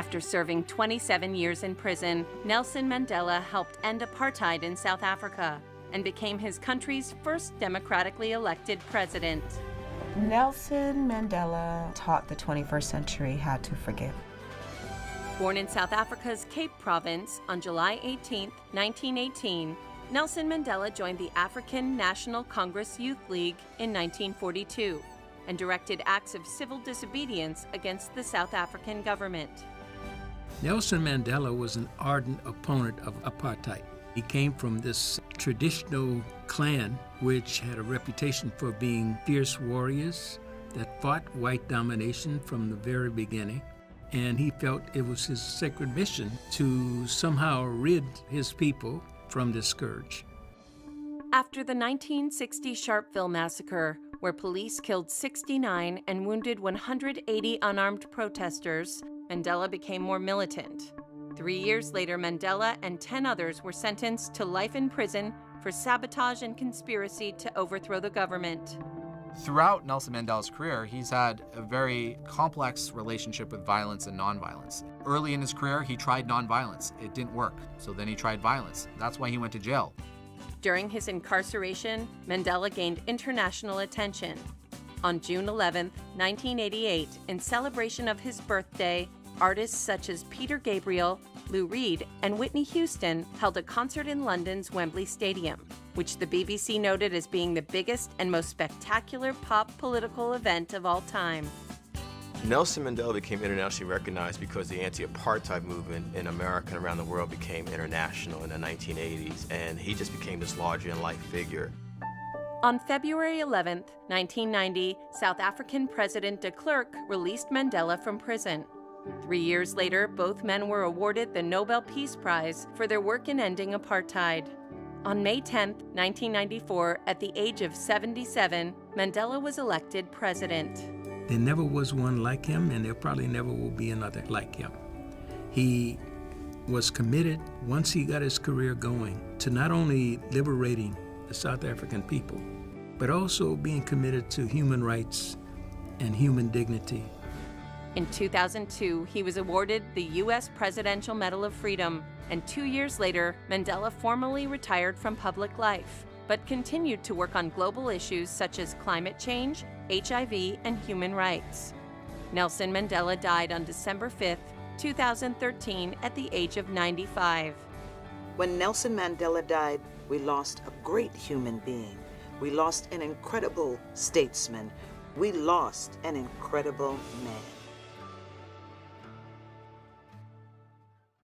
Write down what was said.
After serving 27 years in prison, Nelson Mandela helped end apartheid in South Africa and became his country's first democratically elected president. Nelson Mandela taught the 21st century how to forgive. Born in South Africa's Cape Province on July 18, 1918, Nelson Mandela joined the African National Congress Youth League in 1942 and directed acts of civil disobedience against the South African government. Nelson Mandela was an ardent opponent of apartheid. He came from this traditional clan which had a reputation for being fierce warriors that fought white domination from the very beginning. And he felt it was his sacred mission to somehow rid his people from this scourge. After the 1960 Sharpeville massacre, where police killed 69 and wounded 180 unarmed protesters, Mandela became more militant. 3 years later, Mandela and 10 others were sentenced to life in prison for sabotage and conspiracy to overthrow the government. Throughout Nelson Mandela's career, he's had a very complex relationship with violence and nonviolence. Early in his career, he tried nonviolence. It didn't work, so then he tried violence. That's why he went to jail. During his incarceration, Mandela gained international attention. On June 11, 1988, in celebration of his birthday, artists such as Peter Gabriel, Lou Reed, and Whitney Houston held a concert in London's Wembley Stadium, which the BBC noted as being the biggest and most spectacular pop political event of all time. Nelson Mandela became internationally recognized because the anti-apartheid movement in America and around the world became international in the 1980s, and he just became this larger-than-life figure. On February 11, 1990, South African President de Klerk released Mandela from prison. 3 years later, both men were awarded the Nobel Peace Prize for their work in ending apartheid. On May 10, 1994, at the age of 77, Mandela was elected president. There never was one like him, and there probably never will be another like him. He was committed, once he got his career going, to not only liberating the South African people, but also being committed to human rights and human dignity. In 2002, he was awarded the U.S. Presidential Medal of Freedom, and 2 years later, Mandela formally retired from public life, but continued to work on global issues such as climate change, HIV, and human rights. Nelson Mandela died on December 5, 2013, at the age of 95. When Nelson Mandela died, we lost a great human being. We lost an incredible statesman. We lost an incredible man.